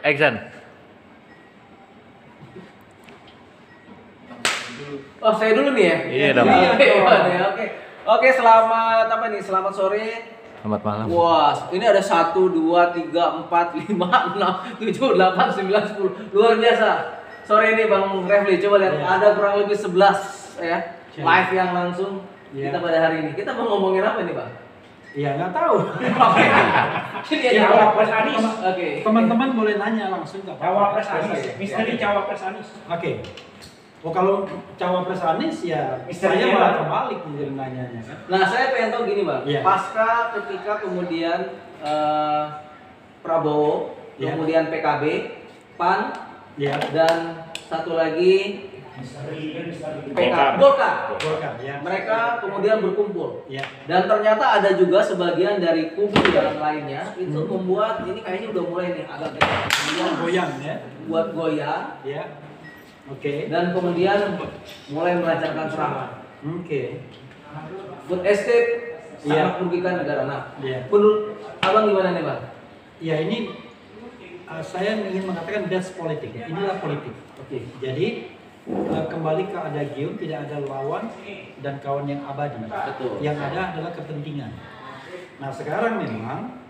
Action. Oh, saya dulu nih ya? Iya dong. Oke, selamat apa nih? Selamat sore. Selamat malam. Wah, ini ada 1, 2, 3, 4, 5, 6, 7, 8, 9, 10. Luar biasa. Sore ini Bang Refli, coba lihat ada kurang lebih 11 ya. Live yang langsung kita pada hari ini. Kita mau ngomongin apa nih, Bang? Ya nggak tahu. Oke. Ini Ya, Cawapres Anies. Oke. Teman-teman boleh nanya langsung ke Cawapres Anies. Misteri Cawapres Anies. Oke. Oh kalau cawapres Anies ya Misteri saya dia. malah terbalik mungkin nanyanya kan. Nah, saya pengen tahu gini, Bang. Iya. Pasca ketika kemudian Prabowo, Iya. kemudian PKB, PAN, Ya. dan satu lagi Golkar. Golkar. Golkar ya. Mereka kemudian berkumpul. Ya. Dan ternyata ada juga sebagian dari kubu yang lainnya itu membuat ini kayaknya udah mulai nih agak Goyang ya. buat goyang Ya. Oke. dan kemudian mulai melancarkan serangan. Oke. Food estate Iya. sangat merugikan negara. Nah, Iya. menurut Abang gimana nih, Bang? Ya ini saya ingin mengatakan that's politik ya. Inilah politik. Oke. Jadi kembali ke adagium, tidak ada lawan dan kawan yang abadi. Betul. Yang ada adalah kepentingan. Nah sekarang memang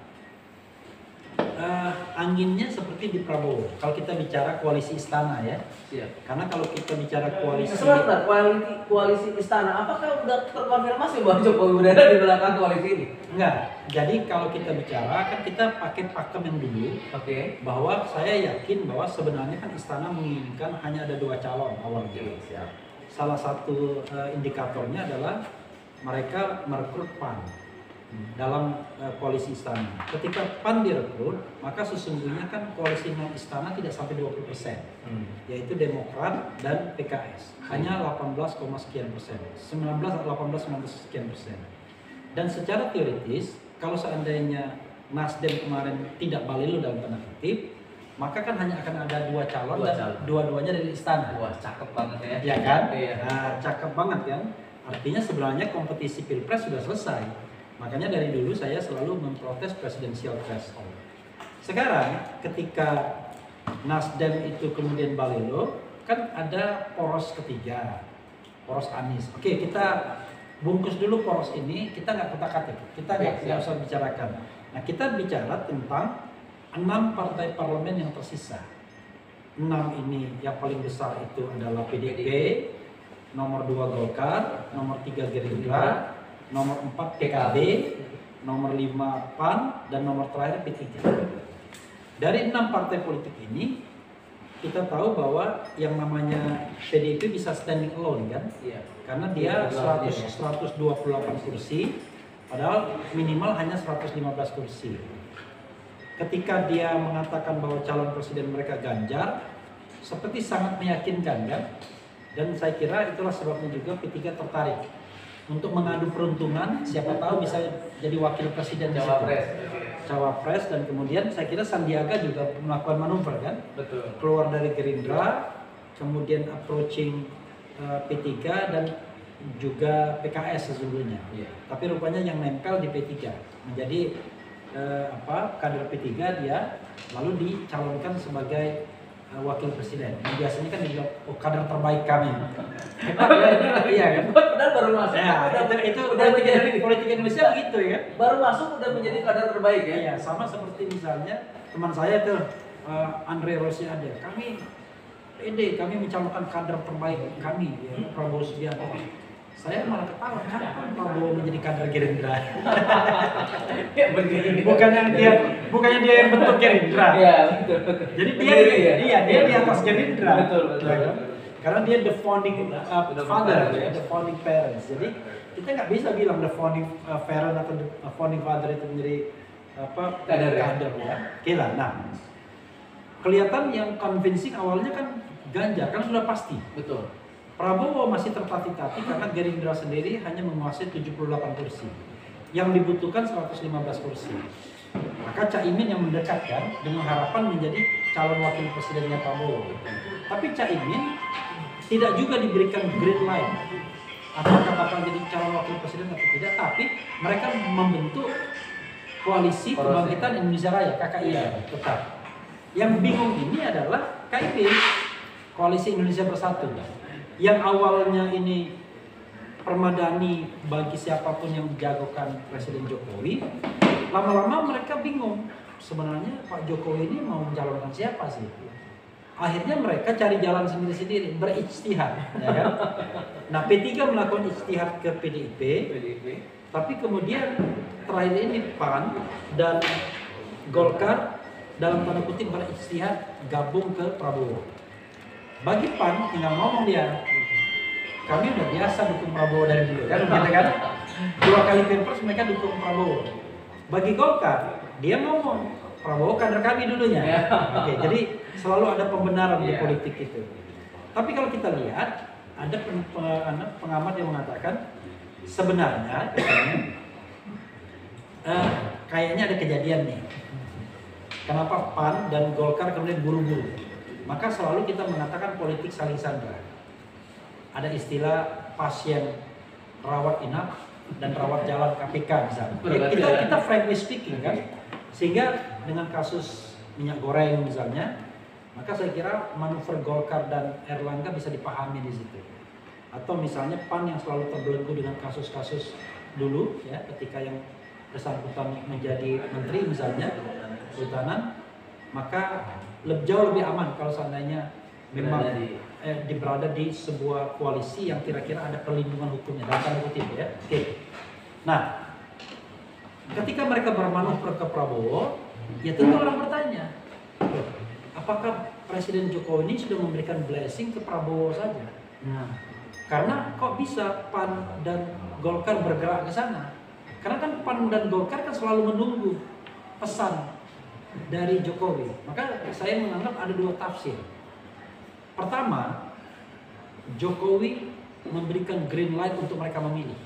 anginnya seperti di Prabowo. Kalau kita bicara koalisi istana ya, Siap. karena kalau kita bicara koalisi Sebentar, koalisi istana, apakah udah terkonfirmasi bahwa Jokowi berada di belakang koalisi ini? enggak. Jadi kalau kita bicara kan kita pakai pakem yang dulu Oke. bahwa saya yakin bahwa sebenarnya kan istana menginginkan hanya ada 2 calon awalnya. Siap. Salah satu indikatornya adalah mereka merekrut PAN dalam koalisi istana. Ketika PAN direkrut, maka sesungguhnya kan koalisi non istana tidak sampai 20%, yaitu Demokrat dan PKS. Hanya 18, sekian persen, 19 sekian persen. Dan secara teoritis, kalau seandainya Nasdem kemarin tidak balilo dalam tanda kutip, maka kan hanya akan ada 2 calon dan dua-duanya dari istana. Wah, cakep banget ya. Ya kan? Iya. Nah, cakep banget kan? Artinya sebenarnya kompetisi pilpres sudah selesai. Makanya dari dulu saya selalu memprotes presidensial threshold. Sekarang ketika Nasdem itu kemudian balelo, kan ada poros ketiga, poros Anies. Oke, kita bungkus dulu poros ini, kita nggak kotak-katik, kita nggak usah bicarakan. Nah, kita bicara tentang 6 partai parlemen yang tersisa. 6 ini yang paling besar itu adalah PDIP, nomor 2 Golkar, nomor 3 Gerindra, nomor 4 PKB, nomor 5 PAN, dan nomor terakhir P3. Dari 6 partai politik ini, kita tahu bahwa yang namanya PDIP bisa standing alone kan? Iya. Karena dia 128 kursi, padahal minimal hanya 115 kursi. Ketika dia mengatakan bahwa calon presiden mereka Ganjar, seperti sangat meyakinkan kan? Dan saya kira itulah sebabnya juga P3 tertarik untuk mengadu peruntungan, siapa tahu bisa jadi wakil presiden di situ. Cawapres, dan kemudian saya kira Sandiaga juga melakukan manuver kan? Betul. Keluar dari Gerindra, kemudian approaching P3 dan juga PKS sesungguhnya. Iya. Tapi rupanya yang nempel di P3 menjadi kader P3 dia lalu dicalonkan sebagai wakil presiden. Yang biasanya kan dibilang kader terbaik kami. Hebat ya? Iya kan? Padahal baru masuk. Ya, itu udah menjadi politik Indonesia begitu ya. baru masuk udah menjadi kader terbaik ya. Iya, sama seperti misalnya teman saya tuh Andre Rosiade. Kami mencalonkan kader terbaik kami ya, Prabowo Subianto. Saya malah ketawa, kapan Prabowo menjadi kader Gerindra? Ya, begini. bukannya dia yang bentuk Gerindra. Iya, betul. Jadi dia dia di atas Gerindra. Betul. Karena dia the founding father, ya, the founding parents. Jadi kita nggak bisa bilang the founding parent atau the founding father itu menjadi kader ya. Oke lah. Nah, kelihatan yang convincing awalnya kan Ganjar kan sudah pasti. Betul. Prabowo masih tertatih-tatih karena Gerindra sendiri hanya menguasai 78 kursi. Yang dibutuhkan 115 kursi. Maka Caimin yang mendekatkan dengan harapan menjadi calon wakil presidennya Prabowo. Tapi Caimin tidak juga diberikan green light apakah bakal jadi calon wakil presiden atau tidak, tapi mereka membentuk koalisi kebangkitan Indonesia Raya (KKI) tetap. Yang bingung ini adalah KIP, Koalisi Indonesia Bersatu, yang awalnya ini permadani bagi siapapun yang dijagokan Presiden Jokowi. Lama-lama mereka bingung, sebenarnya Pak Jokowi ini mau mencalonkan siapa sih? Akhirnya mereka cari jalan sendiri-sendiri, berijtihad, ya kan? Nah, P3 melakukan ijtihad ke PDIP, tapi kemudian terakhir ini PAN dan Golkar dalam tanda kutip berijtihad gabung ke Prabowo. Bagi PAN tinggal ngomong dia, kami udah biasa dukung Prabowo dari dulu kan, gitu kan? 2 kali Pilpres mereka dukung Prabowo. Bagi Golkar, dia ngomong Prabowo kader kami dulunya. Oke, jadi selalu ada pembenaran di politik itu. Tapi kalau kita lihat, ada pengamat yang mengatakan sebenarnya kayaknya ada kejadian nih. Kenapa PAN dan Golkar kemudian buru-buru? Maka selalu kita mengatakan politik saling sandra. Ada istilah pasien rawat inap dan rawat jalan KPK misalnya. Kita frankly speaking kan. Sehingga dengan kasus minyak goreng misalnya, maka saya kira manuver Golkar dan Erlangga bisa dipahami di situ. Atau misalnya PAN yang selalu terbelenggu dengan kasus-kasus dulu ya, ketika yang bersangkutan menjadi menteri misalnya kehutanan, maka jauh lebih aman kalau seandainya memang berada di sebuah koalisi yang kira-kira ada perlindungan hukumnya dalam tanda kutip ya. Oke. Nah, ketika mereka bermanuver ke Prabowo, ya tentu orang bertanya, apakah Presiden Jokowi ini sudah memberikan blessing ke Prabowo saja? Nah, karena kok bisa PAN dan Golkar bergerak ke sana? Karena kan PAN dan Golkar kan selalu menunggu pesan dari Jokowi. Maka saya menganggap ada 2 tafsir. Pertama, Jokowi memberikan green light untuk mereka memilih.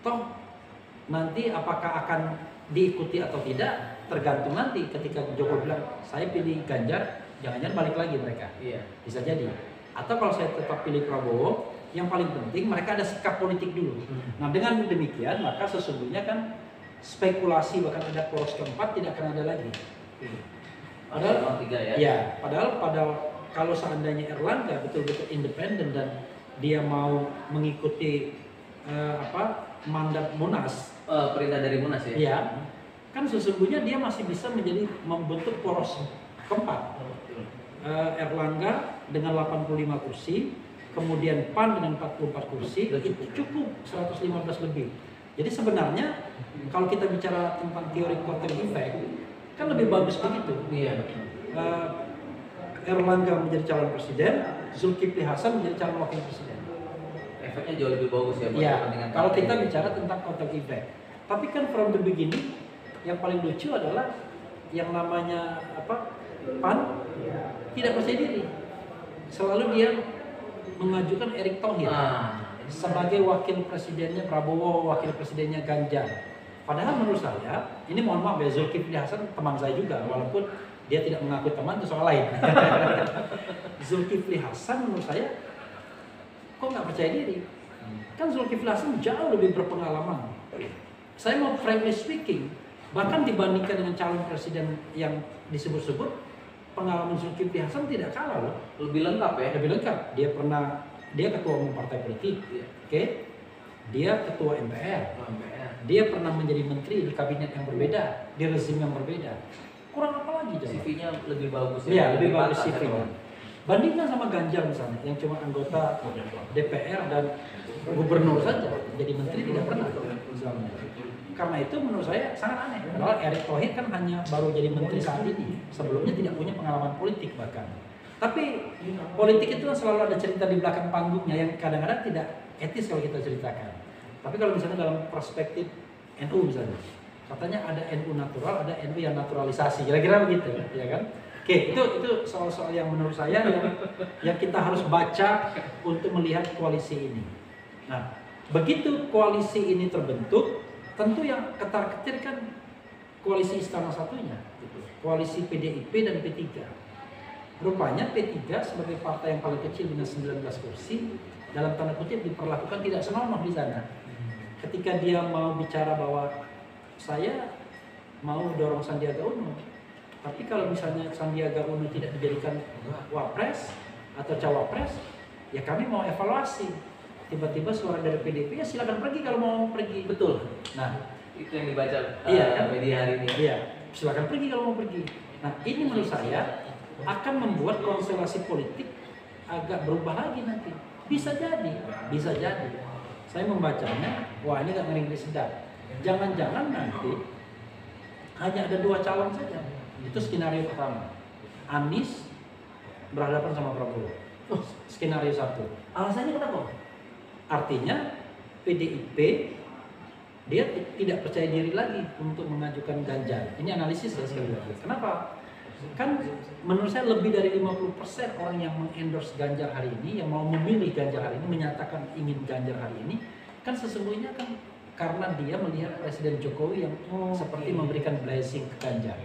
Toh nanti apakah akan diikuti atau tidak tergantung nanti ketika Jokowi bilang saya pilih Ganjar, jangan-jangan balik lagi mereka. Bisa jadi. Atau kalau saya tetap pilih Prabowo, yang paling penting mereka ada sikap politik dulu. Nah, dengan demikian maka sesungguhnya kan spekulasi bahkan ada poros keempat tidak akan ada lagi. Padahal padahal kalau seandainya Erlangga betul-betul independen dan dia mau mengikuti mandat Munas, perintah dari Munas ya. Iya. Kan sesungguhnya dia masih bisa membentuk poros keempat. Erlangga dengan 85 kursi, kemudian PAN dengan 44 kursi, itu cukup 115 lebih. Jadi sebenarnya kalau kita bicara tentang teori kotel efek, kan lebih bagus begitu. Iya. Erlangga menjadi calon presiden, Zulkifli Hasan menjadi calon wakil presiden. Efeknya jauh lebih bagus ya. Iya. Kalau kita bicara tentang kotel efek, tapi kan from the beginning yang paling lucu adalah yang namanya PAN tidak percaya diri. Selalu dia mengajukan Erick Thohir sebagai wakil presidennya Prabowo, wakil presidennya Ganjar. Padahal menurut saya, ini mohon maaf ya, Zulkifli Hasan teman saya juga, walaupun dia tidak mengaku teman itu soal lain. Zulkifli Hasan menurut saya kok nggak percaya diri? Kan Zulkifli Hasan jauh lebih berpengalaman. Saya mau frankly speaking, bahkan dibandingkan dengan calon presiden yang disebut-sebut, pengalaman Zulkifli Hasan tidak kalah loh. Lebih lengkap ya? Lebih lengkap. Dia ketua umum partai politik, oke? Dia ketua MPR. Dia pernah menjadi menteri di kabinet yang berbeda, di rezim yang berbeda. Kurang apa lagi coba? CV-nya lebih bagus ya? Iya, lebih bagus CV-nya. Bandingkan sama Ganjar misalnya, yang cuma anggota DPR dan gubernur saja, jadi menteri tidak pernah misalnya. Karena itu menurut saya sangat aneh. Padahal Erick Thohir kan hanya baru jadi menteri saat ini, sebelumnya tidak punya pengalaman politik bahkan. Tapi politik itu selalu ada cerita di belakang panggungnya yang kadang-kadang tidak etis kalau kita ceritakan. Tapi kalau misalnya dalam perspektif NU misalnya, katanya ada NU natural, ada NU yang naturalisasi, kira-kira begitu, ya kan? Oke, itu soal-soal yang menurut saya yang kita harus baca untuk melihat koalisi ini. Nah, begitu koalisi ini terbentuk, tentu yang ketar-ketir kan koalisi istana satunya, koalisi PDIP dan P3. Rupanya P3 sebagai partai yang paling kecil dengan 19 kursi, dalam tanda kutip diperlakukan tidak senonoh di sana. Ketika dia mau bicara bahwa saya mau dorong Sandiaga Uno, Tapi kalau misalnya Sandiaga Uno tidak dijadikan wapres atau cawapres, ya kami mau evaluasi. Tiba-tiba suara dari PDIP, ya silakan pergi kalau mau pergi. Betul. Nah, Itu yang dibaca Iya, kan? media hari ini. iya, silakan pergi kalau mau pergi. Nah, ini menurut saya akan membuat konstelasi politik agak berubah lagi nanti. Bisa jadi, bisa jadi. Saya membacanya, wah ini gak ngeri-ngeri sedap. Jangan-jangan nanti hanya ada 2 calon saja. Itu skenario pertama. Anies berhadapan sama Prabowo. Skenario 1. Alasannya kenapa? Artinya PDIP dia tidak percaya diri lagi untuk mengajukan Ganjar. Ini analisis ya sekali lagi. Kenapa? Kan menurut saya lebih dari 50% orang yang mengendorse Ganjar hari ini, yang mau memilih Ganjar hari ini, menyatakan ingin Ganjar hari ini, kan sesungguhnya kan karena dia melihat Presiden Jokowi yang seperti memberikan blessing ke Ganjar.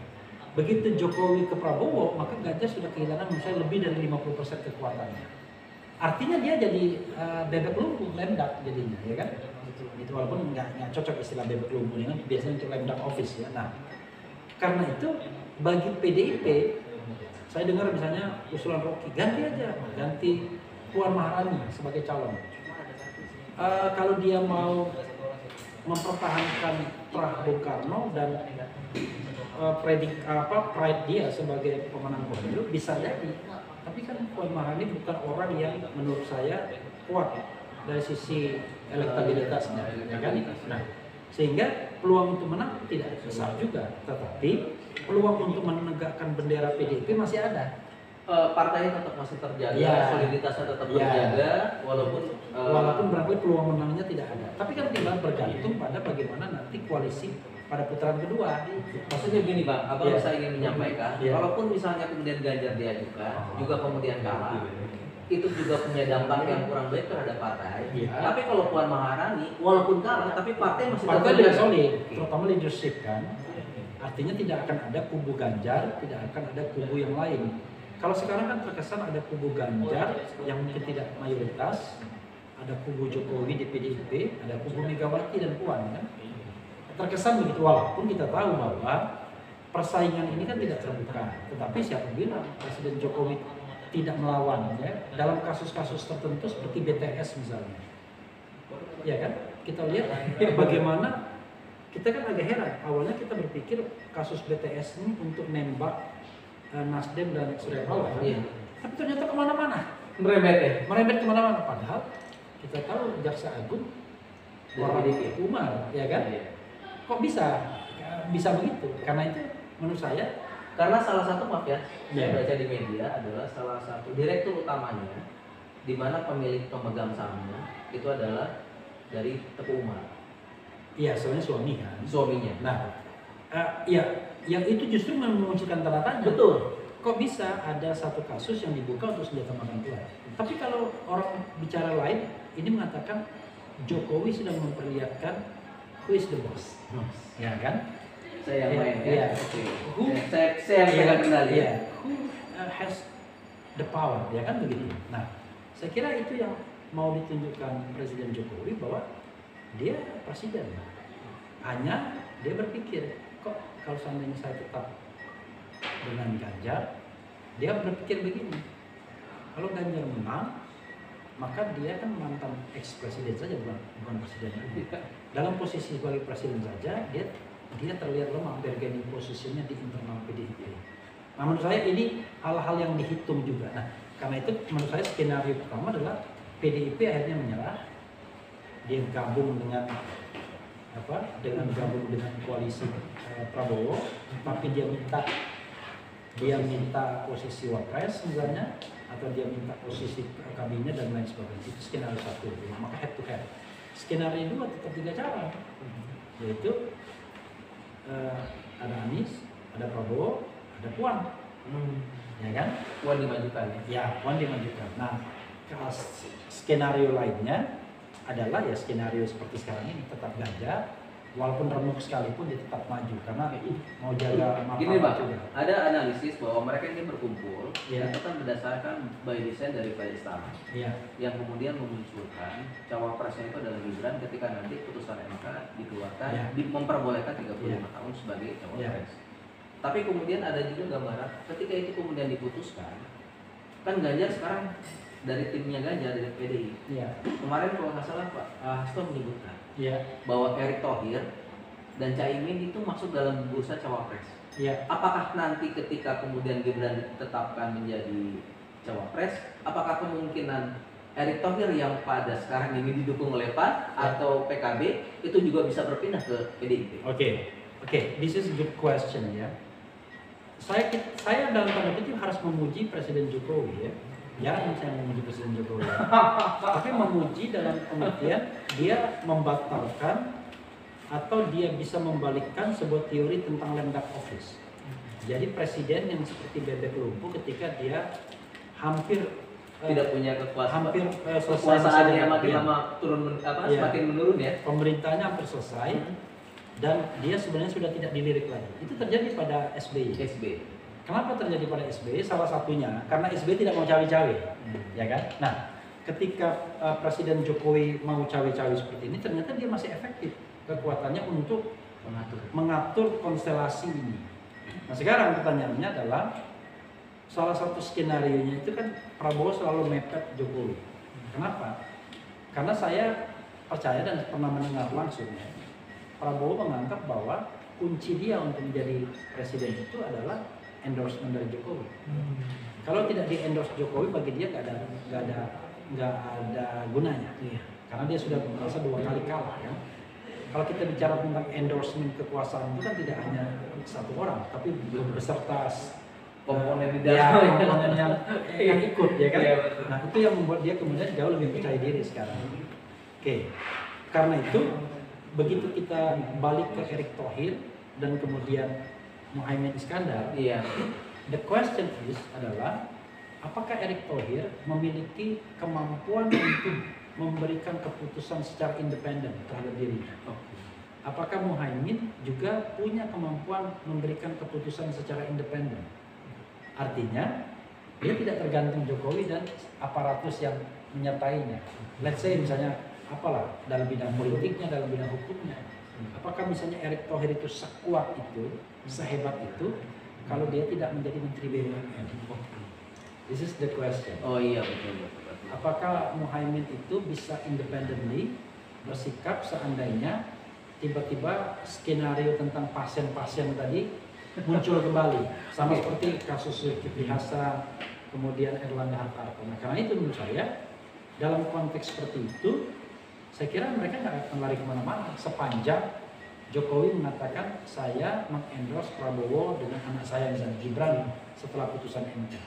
Begitu Jokowi ke Prabowo, maka Ganjar sudah kehilangan menurut saya lebih dari 50% kekuatannya. Artinya dia jadi bebek lumpuh, lemdak jadinya, ya kan? Itu walaupun nggak cocok istilah bebek lumpuh ini kan biasanya untuk lemdak office ya. Nah, karena itu bagi PDIP, saya dengar misalnya usulan Rocky, ganti aja, ganti Puan Maharani sebagai calon. Kalau dia mau mempertahankan Prah Bung Karno dan pride dia sebagai pemenang pemilu bisa jadi. Tapi kan Puan Maharani bukan orang yang menurut saya kuat dari sisi elektabilitasnya, ya kan? Nah, sehingga peluang untuk menang tidak besar juga, tetapi peluang untuk menegakkan bendera PDIP masih ada. Partainya tetap masih terjaga, Ya. soliditasnya tetap Ya. terjaga, walaupun Barangkali peluang menangnya tidak ada. Tapi kan tinggal bergantung pada bagaimana nanti koalisi pada putaran kedua. maksudnya gini Bang, Abang Ya. saya ingin menyampaikan, Ya. walaupun misalnya kemudian Ganjar diajukan, juga kemudian kalah, itu juga punya dampak yang kurang baik terhadap partai. Ya. Tapi kalau Puan Maharani, walaupun kalah, tapi partai masih tetap Partai tidak terjaga. solid, Oke. terutama leadership kan. Artinya tidak akan ada kubu Ganjar, tidak akan ada kubu yang lain. Kalau sekarang kan terkesan ada kubu Ganjar yang mungkin tidak mayoritas, ada kubu Jokowi di PDIP, ada kubu Megawati dan Puan kan. Terkesan begitu, walaupun kita tahu bahwa persaingan ini kan tidak terbuka. Tetapi siapa bilang Presiden Jokowi tidak melawan ya dalam kasus-kasus tertentu seperti BTS misalnya. Ya kan? Kita lihat bagaimana kita kan agak heran. Awalnya kita berpikir kasus BTS ini untuk nembak Nasdem dan Surya Paloh. Iya. Tapi ternyata kemana-mana. Merembet ya. Merembet kemana-mana. Padahal kita tahu Jaksa Agung orang Umar, ya kan? Iya. Kok bisa begitu? Karena itu menurut saya, Karena salah satu, maaf ya, Ya. saya baca di media adalah salah satu direktur utamanya, di mana pemilik pemegang sahamnya itu adalah dari Teguh Umar, iya soalnya suami kan. suaminya. Nah, ya yang itu justru memunculkan tanda tanya. Betul. Kok bisa ada satu kasus yang dibuka untuk senjata makan tuan? Tapi kalau orang bicara lain, ini mengatakan Jokowi sudah memperlihatkan who is the boss, ya kan? Saya yang main Iya. ya. Oke. Who- Saya yang pegang kendali. Iya. Who has the power, ya kan begitu. Nah, saya kira itu yang mau ditunjukkan Presiden Jokowi bahwa dia presiden. Hanya dia berpikir, kok kalau seandainya saya tetap dengan Ganjar, dia berpikir begini, kalau Ganjar menang, maka dia kan mantan ex-presiden saja, bukan presiden lagi. Dalam posisi sebagai presiden saja, dia terlihat lemah bargaining posisinya di internal PDIP. Nah, menurut saya ini hal-hal yang dihitung juga. Nah, karena itu menurut saya skenario pertama adalah PDIP akhirnya menyerah, dia gabung dengan gabung dengan koalisi Prabowo, tapi dia minta posisi wapres misalnya, atau dia minta posisi kabinet dan lain sebagainya. Itu skenario 1, maka head to head. Skenario 2 tetap 3 cara, yaitu ada Anies, ada Prabowo, ada Puan, ya kan? Puan dimajukan ya. Ya, Puan dimajukan. Nah, skenario lainnya adalah ya skenario seperti sekarang ini, tetap Ganjar, walaupun remuk sekalipun dia tetap maju karena mau jaga Gini martabat Bang, juga. ada analisis bahwa mereka ini berkumpul Iya. itu kan berdasarkan by design dari Pak Istana Iya, yang kemudian memunculkan cawapresnya itu adalah Gibran ketika nanti putusan MK dikeluarkan Iya. memperbolehkan 35 Iya. tahun sebagai cawapres. Tapi kemudian ada juga gambaran ketika itu kemudian diputuskan, kan Ganjar sekarang dari timnya Ganjar dari PDI. Iya. Kemarin kalau nggak salah Pak Hasto menyebutkan Iya. bahwa Erick Thohir dan Caimin itu masuk dalam bursa cawapres. Iya. Apakah nanti ketika kemudian Gibran ditetapkan menjadi cawapres, apakah kemungkinan Erick Thohir yang pada sekarang ini didukung oleh PAN atau PKB itu juga bisa berpindah ke PDIP? Oke, this is a good question ya. Saya dalam tanda kutip harus memuji Presiden Jokowi ya. Jarang saya memuji Presiden Jokowi. Tapi memuji dalam pengertian dia membatalkan atau dia bisa membalikkan sebuah teori tentang land of office. Jadi presiden yang seperti bebek lumpuh ketika dia hampir Tidak punya kekuasaan. hampir Kekuasaannya makin lama semakin menurun ya. Pemerintahnya hampir selesai dan dia sebenarnya sudah tidak dilirik lagi. Itu terjadi pada SBY. Kenapa terjadi pada SBY? Salah satunya karena SBY tidak mau cawe-cawe, ya kan? Nah, ketika Presiden Jokowi mau cawe-cawe seperti ini, ternyata dia masih efektif kekuatannya untuk mengatur konstelasi ini. Nah, sekarang pertanyaannya adalah salah satu skenario-nya itu kan Prabowo selalu mepet Jokowi. Kenapa? Karena saya percaya dan pernah mendengar langsung ya, Prabowo menganggap bahwa kunci dia untuk menjadi presiden itu adalah endorsement dari Jokowi. Kalau tidak di endorse Jokowi, bagi dia nggak ada gunanya. Karena dia sudah merasa 2 kali kalah ya. Kalau kita bicara tentang endorsement kekuasaan itu kan tidak hanya satu orang, tapi beserta Komponen di komponen yang ikut ya kan. Nah itu yang membuat dia kemudian jauh lebih percaya diri sekarang. Oke, karena itu begitu kita balik ke Erick Thohir dan kemudian Muhaimin Iskandar, the question is adalah apakah Erick Thohir memiliki kemampuan untuk memberikan keputusan secara independen terhadap dirinya? Apakah Muhaimin juga punya kemampuan memberikan keputusan secara independen? Artinya dia tidak tergantung Jokowi dan aparatus yang menyertainya. Let's say misalnya apalah dalam bidang politiknya, dalam bidang hukumnya. Apakah misalnya Erick Thohir itu sekuat itu, sehebat itu, kalau dia tidak menjadi Menteri BUMN? This is the question. Oh iya betul. Apakah Muhaimin itu bisa independently bersikap seandainya tiba-tiba skenario tentang pasien-pasien tadi muncul kembali, sama seperti kasus Zulkifli Hasan, kemudian Erlangga Hartarto. Nah, karena itu menurut saya dalam konteks seperti itu, saya kira mereka nggak akan lari kemana-mana sepanjang Jokowi mengatakan saya mengendorse Prabowo dengan anak saya misalnya Gibran setelah putusan MK.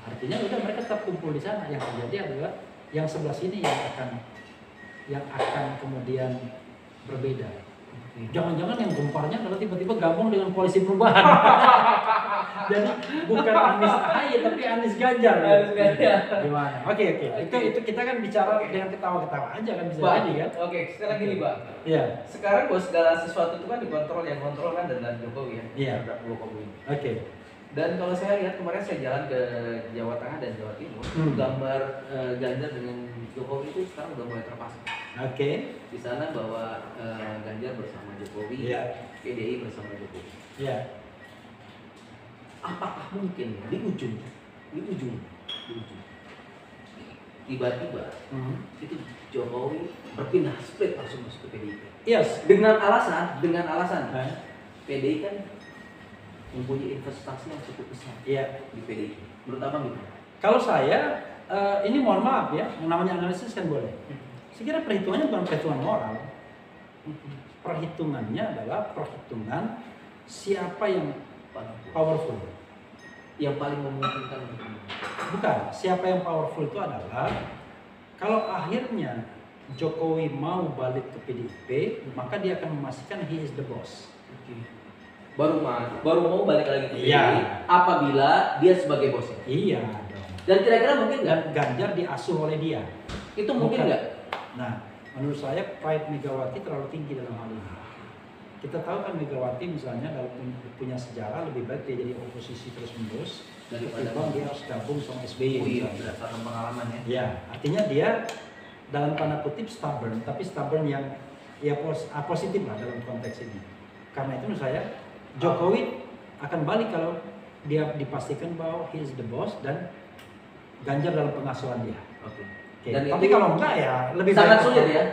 Artinya udah mereka tetap kumpul di sana. Yang terjadi adalah yang sebelah sini yang akan kemudian berbeda. Jangan-jangan yang gemparnya adalah tiba-tiba gabung dengan koalisi perubahan. Jadi bukan Anies AHY tapi Anies Ganjar. Gimana? Oke. Itu kita kan bicara dengan ketawa-ketawa aja kan bisa jadi kan? Oke, sekarang gini Pak. Iya. Sekarang bos segala sesuatu itu kan dikontrol, yang kontrol kan dan Jokowi ya. Iya. Jokowi. Oke. Dan kalau saya lihat kemarin saya jalan ke Jawa Tengah dan Jawa Timur, gambar Ganjar dengan Jokowi itu sekarang udah mulai terpasang. Oke. Di sana bahwa Ganjar bersama Jokowi, PDI bersama Jokowi. Iya. Apakah mungkin di ujung tiba-tiba itu Jokowi berpindah split langsung masuk ke PDI? Yes. Dengan alasan PDI kan mempunyai investasi yang cukup besar di PDI. Menurut Abang gimana? Kalau saya, ini mohon maaf ya, yang namanya analisis kan boleh. Saya kira perhitungannya bukan perhitungan moral. Perhitungannya adalah perhitungan siapa yang powerful. Yang paling memungkinkan untuk Bukan, siapa yang powerful itu adalah kalau akhirnya Jokowi mau balik ke PDIP, maka dia akan memastikan he is the boss. Baru mau balik lagi ke PDI apabila dia sebagai bosnya. Iya. Dan kira-kira mungkin nggak? Dan Ganjar diasuh oleh dia. Itu mungkin nggak? Nah, menurut saya pride Megawati terlalu tinggi dalam hal ini. Kita tahu kan Megawati misalnya kalau punya sejarah lebih baik dia jadi oposisi terus-menerus daripada dia harus gabung sama SBY. Oh iya, berdasarkan pengalaman ya. Ya, artinya dia dalam tanda kutip stubborn, tapi stubborn yang positif lah dalam konteks ini. Karena itu menurut saya Jokowi akan balik kalau dia dipastikan bahwa he is the boss dan Ganjar dalam pengasuhan dia. Oke. Oke. Dan Tapi itu kalau enggak ya lebih sangat baik sulit ya.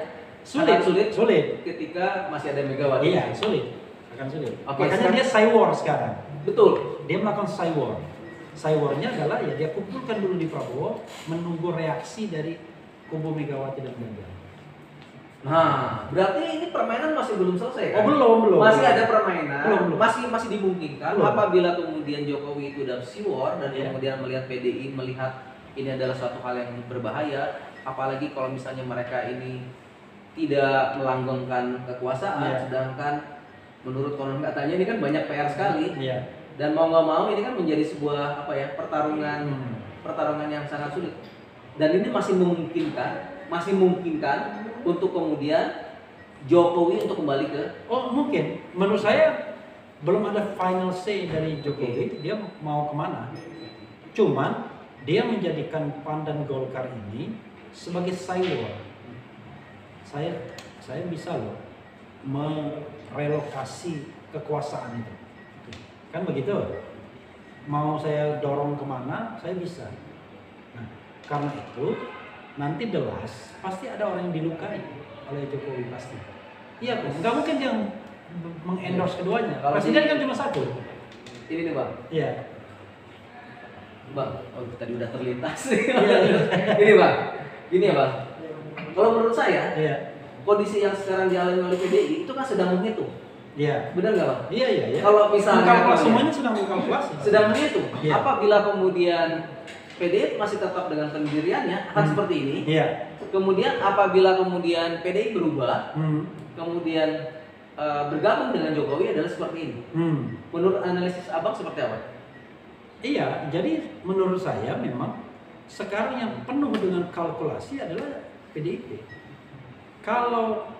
Sulit, Sangat sulit. ketika masih ada Megawati. Iya, sulit. Akan sulit. Oke, Makanya sekarang- dia cywar sekarang. Betul. Dia melakukan cywar. Cywarnya adalah ya dia kumpulkan dulu di Prabowo, menunggu reaksi dari kubu Megawati dan Ganjar. Nah, berarti ini permainan masih belum selesai kan? Oh belum. Masih ada permainan, Belum. masih dimungkinkan Belum. apabila kemudian Jokowi itu udah siwar dan Iya. kemudian melihat PDI melihat ini adalah suatu hal yang berbahaya, apalagi kalau misalnya mereka ini tidak melanggengkan kekuasaan, Iya. sedangkan menurut konon katanya ini kan banyak PR sekali Iya. dan mau nggak mau ini kan menjadi sebuah pertarungan yang sangat sulit dan ini masih memungkinkan untuk kemudian Jokowi untuk kembali ke Oh mungkin. Menurut saya belum ada final say dari Jokowi. Dia mau kemana? Cuman dia menjadikan Pandan Golkar ini sebagai cywar. Saya bisa loh merelokasi kekuasaan itu. Kan begitu? Mau saya dorong kemana, saya bisa. Nah, karena itu nanti jelas pasti ada orang yang dilukai oleh Jokowi pasti. Iya kok, nggak mungkin yang mengendorse keduanya. Kalau Presiden kan cuma satu. ini nih bang. Iya. Bang, oh tadi udah terlintas. Iya. Ini bang, gini ya bang. Kalau menurut saya Iya. kondisi yang sekarang dialami oleh PDI itu kan sedang menghitung, Iya. benar nggak bang? Iya. Kalau misalnya Semuanya sedang mengkalkulasi. sedang menghitung, Iya. apabila kemudian PDI masih tetap dengan pendiriannya akan seperti ini. Iya. Kemudian apabila kemudian PDI berubah, Hmm. kemudian bergabung dengan Jokowi adalah seperti ini. Hmm. Menurut analisis abang seperti apa? Iya, jadi menurut saya memang sekarang yang penuh dengan kalkulasi adalah PDIP. Kalau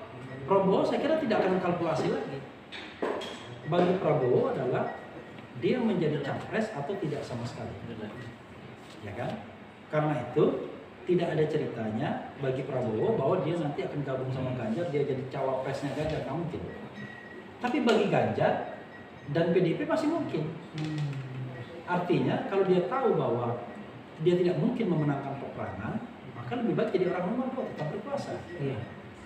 Prabowo saya kira tidak akan kalkulasi lagi. Bagi Prabowo adalah dia menjadi capres atau tidak sama sekali. Ya kan? Karena itu tidak ada ceritanya bagi Prabowo bahwa dia nanti akan gabung sama Ganjar, dia jadi cawapresnya Ganjar, nggak mungkin. Tapi bagi Ganjar dan PDIP masih mungkin. Artinya kalau dia tahu bahwa dia tidak mungkin memenangkan peperangan, maka lebih baik jadi orang nomor 2 tetap berkuasa.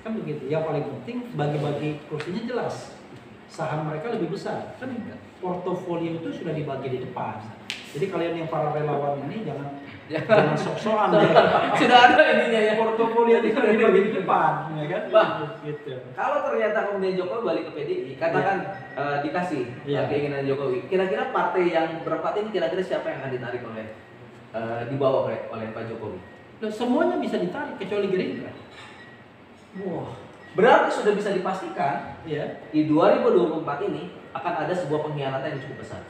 Kan begitu. Yang paling penting bagi-bagi kursinya jelas. Saham mereka lebih besar. Kan portofolio itu sudah dibagi di depan. Jadi kalian yang para relawan ini jangan sok-sokan ya. Sudah ada ininya ya. Portofolio itu sudah dibagi di depan, ya kan? Bang, gitu. kalau ternyata kemudian Jokowi balik ke PDI, katakan dikasih Iya. keinginan Jokowi, kira-kira partai yang berempat ini kira-kira siapa yang akan ditarik oleh dibawa oleh Pak Jokowi? Loh, semuanya bisa ditarik kecuali Gerindra. Wah, berarti sudah bisa dipastikan Ya. di 2024 ini akan ada sebuah pengkhianatan yang cukup besar.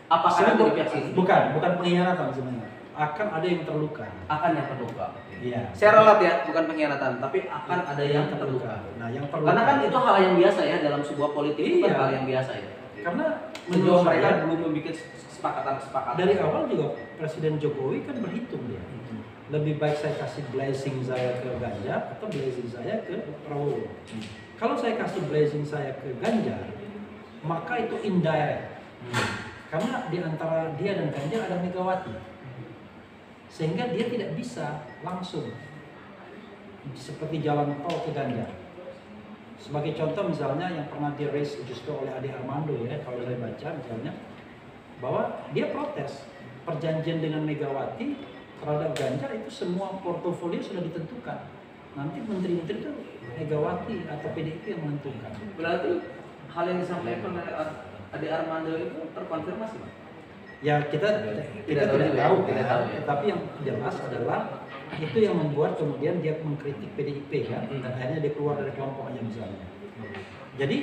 Apakah dari pihak sini? Bukan pengkhianatan sebenarnya. Akan ada yang terluka. Akan yang terluka. Iya. Saya ralat ya, bukan pengkhianatan, tapi akan ada yang terluka. Nah, yang terluka. Karena kan itu hal yang biasa ya dalam sebuah politik itu kan Iya. hal yang biasa ya. Karena Sejauh menurut mereka saya belum membuat kesepakatan. dari awal juga Presiden Jokowi kan berhitung dia. Lebih baik saya kasih blessing saya ke Ganjar atau blessing saya ke Prabowo. Kalau saya kasih blessing saya ke Ganjar, maka itu indirect. Karena di antara dia dan Ganjar ada Megawati. Sehingga dia tidak bisa langsung seperti jalan tol ke Ganjar. Sebagai contoh misalnya yang pernah di-raise justru oleh Ade Armando ya, kalau saya baca misalnya, bahwa dia protes perjanjian dengan Megawati terhadap Ganjar itu semua portofolio sudah ditentukan. Nanti menteri-menteri itu Megawati atau PDIP yang menentukan. Berarti hal yang disampaikan oleh Ade Armando itu terkonfirmasi, Pak? Ya kita Tidak tahu tidak juga, tahu tidak kan, tahu ya. tetapi yang jelas adalah itu yang membuat kemudian dia mengkritik PDIP kan, dan akhirnya dia keluar dari kelompoknya misalnya. Jadi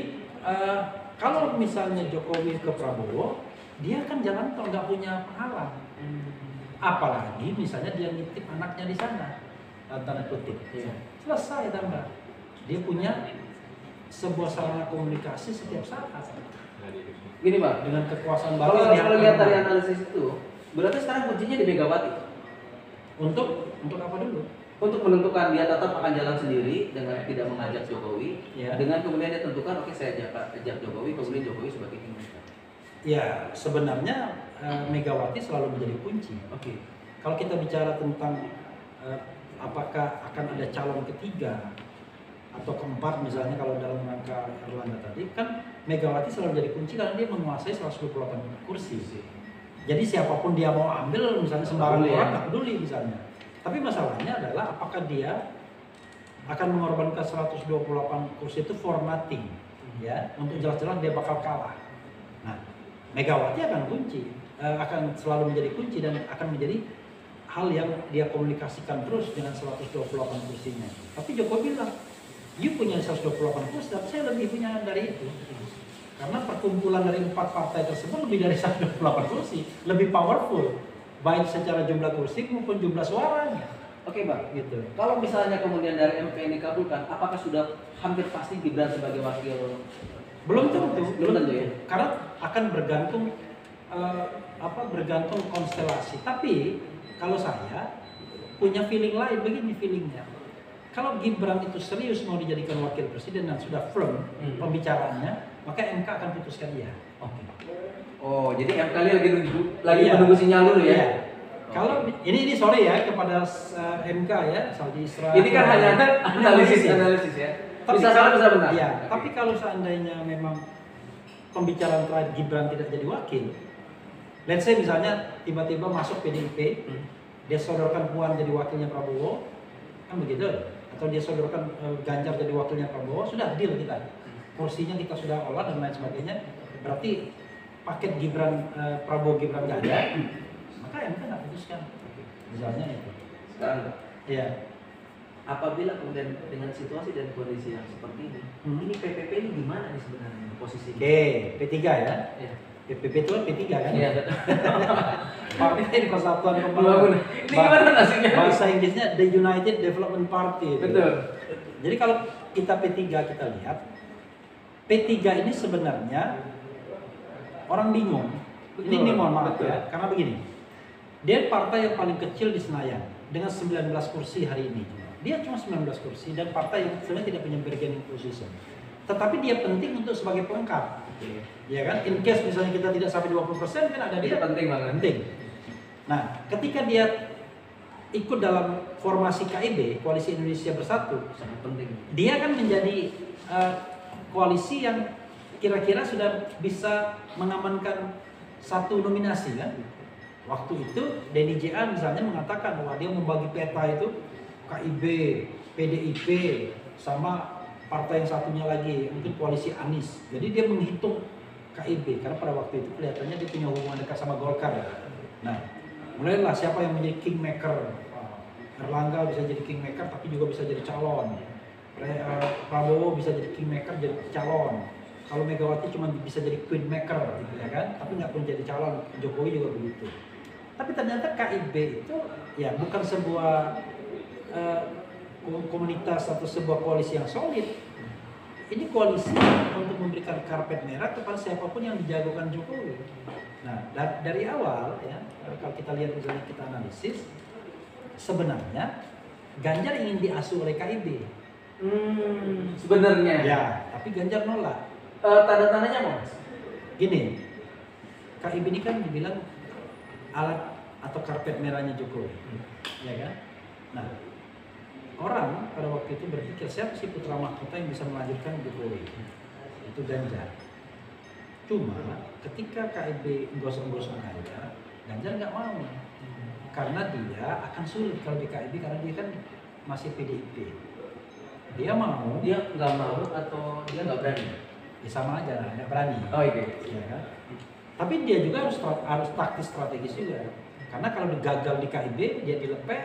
kalau misalnya Jokowi ke Prabowo, dia kan jalan tol nggak punya penghalang. Apalagi misalnya dia nitip anaknya di sana, tanda kutip. Selesai tambah. Dia punya sebuah sarana komunikasi setiap saat. Gini, Pak. Dengan kekuasaan Kalau baru lihat dari analisis itu, berarti sekarang kuncinya di Megawati. untuk apa dulu? Untuk menentukan dia tetap akan jalan sendiri dengan tidak mengajak Jokowi, Ya. dengan kemudian dia tentukan oke saya ajak Jokowi, kemudian Jokowi sebagai kingmaker. Ya, sebenarnya Megawati selalu menjadi kunci. Oke. Kalau kita bicara tentang apakah akan ada calon ketiga atau keempat misalnya kalau dalam rangka Erlangga tadi, kan Megawati selalu menjadi kunci karena dia menguasai 128 kursi. Jadi siapapun dia mau ambil, misalnya sembarang orang nggak peduli misalnya. Tapi masalahnya adalah apakah dia akan mengorbankan 128 kursi itu for nothing, ya, untuk jelas-jelas dia bakal kalah. Nah, Megawati akan kunci, akan selalu menjadi kunci dan akan menjadi hal yang dia komunikasikan terus dengan 128 kursinya. Tapi Jokowi bilang, you punya 128 kursi, tapi saya lebih punya dari itu. Karena perkumpulan dari 4 partai tersebut lebih dari 128 kursi, lebih powerful, baik secara jumlah kursi maupun jumlah suaranya. Oke Bang, Gitu. kalau misalnya kemudian dari MP ini dikabulkan, apakah sudah hampir pasti Gibran sebagai wakil? Belum tentu, Belum tentu ya. Karena akan bergantung konstelasi. Tapi kalau saya punya feeling lain, begini feelingnya. Kalau Gibran itu serius mau dijadikan wakil presiden dan sudah firm pembicaraannya, maka MK akan putuskan dia. Oke. Oh, jadi MK lagi Iya. menunggu sinyal dulu ya? Iya. Kalau ini sorry ya kepada MK ya, Saudi Isra. Ini kan hanya analisis ya. Tapi Bisa salah bisa benar. Iya, Oke. tapi kalau seandainya memang pembicaraan terakhir Gibran tidak jadi wakil, let's say misalnya tiba-tiba masuk PDIP, dia sodorkan Puan jadi wakilnya Prabowo, kan begitu? Atau dia sodorkan Ganjar jadi wakilnya Prabowo, sudah deal kita. Kursinya kita sudah olah dan lain sebagainya. Berarti paket Gibran Prabowo Gibran nggak ada, maka MK nggak putuskan. Misalnya itu. Sekarang Iya. apabila kemudian dengan situasi dan kondisi yang seperti ini, ini PPP ini gimana nih sebenarnya posisinya? Oke, P3 ya. Iya. PPP itu kan P3 kan? Iya. Partai Persatuan Ini Pembangunan. gimana nasibnya? Bahasa Inggrisnya The United Development Party. Betul. Jadi kalau kita P3 kita lihat, P3 ini sebenarnya orang bingung. Betul, Ini mohon maaf betul. ya, karena begini. Dia partai yang paling kecil di Senayan dengan 19 kursi hari ini. Dia cuma 19 kursi dan partai yang sebenarnya tidak punya bargaining position. Tetapi dia penting untuk sebagai pelengkap. Ya kan? In case misalnya kita tidak sampai 20% kan ada dia. Itu penting banget. Penting. Nah, ketika dia ikut dalam formasi KIB, Koalisi Indonesia Bersatu, Sangat penting. dia akan menjadi koalisi yang kira-kira sudah bisa mengamankan satu nominasi kan. Waktu itu Denny JA misalnya mengatakan bahwa dia membagi peta itu KIB, PDIP, sama partai yang satunya lagi mungkin koalisi Anies. Jadi dia menghitung KIB karena pada waktu itu kelihatannya dia punya hubungan dekat sama Golkar. Nah, mulailah siapa yang menjadi kingmaker. Erlangga bisa jadi kingmaker tapi juga bisa jadi calon. Prabowo bisa jadi kingmaker jadi calon. Kalau Megawati cuma bisa jadi queenmaker gitu ya kan, tapi nggak pun jadi calon. Jokowi juga begitu. Tapi ternyata KIB itu ya bukan sebuah komunitas atau sebuah koalisi yang solid. Ini koalisi untuk memberikan karpet merah kepada siapapun yang dijagokan Jokowi. Nah, dari awal ya, kalau kita lihat misalnya kita analisis, sebenarnya Ganjar ingin diasuh oleh KIB. Sebenarnya. Ya, tapi Ganjar nolak. Tanda-tandanya Mas? Gini, KIB ini kan dibilang alat atau karpet merahnya Jokowi, ya kan? Nah, orang pada waktu itu berpikir siapa sih putra mahkota yang bisa melanjutkan Jokowi? Itu Ganjar. Cuma ketika KIB gosong-gosong Ganjar, Ganjar nggak mau, karena dia akan sulit kalau di KIB karena dia kan masih PDIP. Dia mau, Dia nggak mau atau dia nggak berani? ya sama aja, nggak berani. Oh iya. Ya kan? Tapi dia juga harus taktis strategis juga. Karena kalau gagal di KIB, dia dilepeh,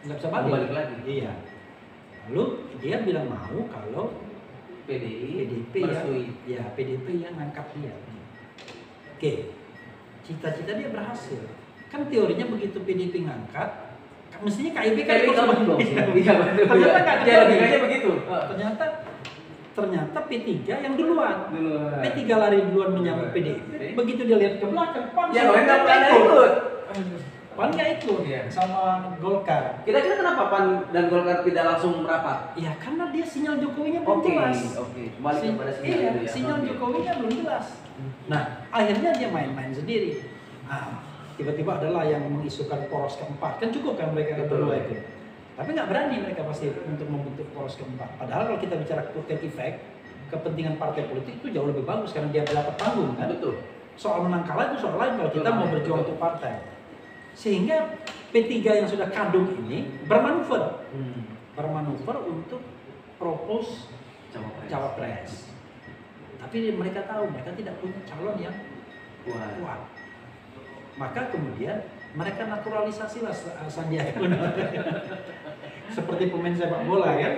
nggak bisa balik. lagi. Iya. Lalu dia bilang mau kalau PDIP yang ngangkat dia. Oke, cita-cita dia berhasil. Kan teorinya begitu PDIP ngangkat, mestinya KIB kan Kayak ikut dong. Iya betul. Ternyata nggak Iya, terjadi. logikanya begitu. Ternyata P3 yang duluan. Duluan. P3 lari duluan menyambut PDIP. Begitu dia lihat ke belakang, Ya, nggak ikut. PAN nggak ikut sama Golkar. Kira-kira kenapa PAN dan Golkar tidak langsung merapat? Ya karena dia sinyal Jokowinya belum jelas. Kembali kepada sinyal itu ya. Sinyal Jokowinya belum jelas. Nah, akhirnya dia main-main sendiri. Nah, tiba-tiba adalah yang mengisukan poros keempat. Kan cukup kan mereka berdua itu. Tapi nggak berani mereka pasti untuk membentuk poros keempat. Padahal kalau kita bicara kotel efek, kepentingan partai politik itu jauh lebih bagus karena dia dapat panggung kan. Betul. Soal menang kalah itu soal lain kalau kita mau berjuang untuk partai. Sehingga P3 yang sudah kadung ini bermanuver untuk propose cawapres. Tapi mereka tahu mereka tidak punya calon yang kuat. Maka kemudian mereka naturalisasi lah Sandiaga Uno. Seperti pemain sepak bola kan,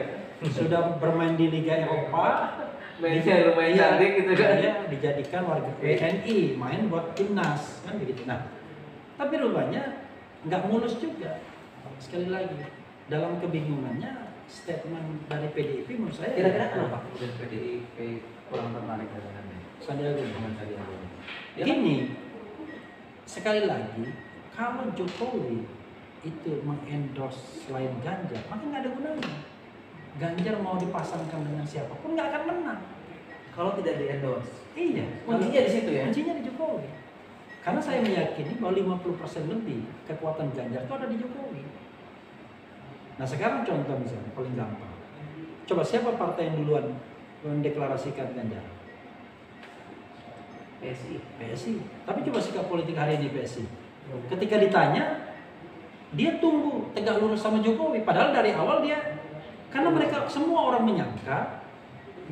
sudah bermain di Liga Eropa, Mainnya lumayan cantik gitu kan. Ya, dijadikan warga WNI, main buat timnas kan begitu. Nah, tapi rupanya nggak mulus juga. Sekali lagi, dalam kebingungannya statement dari PDIP menurut saya. Kira-kira kenapa kemudian PDIP kurang tertarik dengan Sandiaga Uno? Gini, sekali lagi, kalau Jokowi itu mengendorse selain Ganjar, maka nggak ada gunanya. Ganjar mau dipasangkan dengan siapapun nggak akan menang. Kalau tidak di-endorse. Iya, Kuncinya di situ ya. kuncinya di Jokowi. Karena saya meyakini bahwa 50% lebih kekuatan Ganjar itu ada di Jokowi. Nah sekarang contoh misalnya, paling gampang. Coba siapa partai yang duluan mendeklarasikan Ganjar? PSI. Tapi coba sikap politik hari ini PSI. Ketika ditanya, dia tunggu tegak lurus sama Jokowi. Padahal dari awal dia, karena mereka semua orang menyangka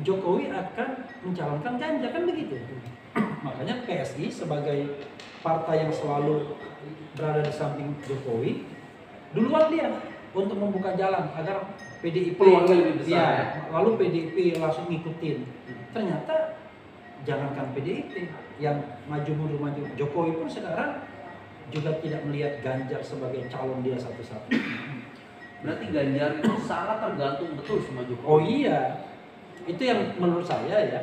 Jokowi akan mencalonkan Ganjar, kan begitu. Makanya PSI sebagai partai yang selalu berada di samping Jokowi, duluan dia untuk membuka jalan agar PDIP lebih besar. Ya, lalu PDIP langsung ngikutin. Ternyata jangankan PDIP yang maju mundur maju, Jokowi pun sekarang juga tidak melihat Ganjar sebagai calon dia satu-satu. Berarti Ganjar itu sangat tergantung betul sama Jokowi. Oh iya, itu yang menurut saya ya,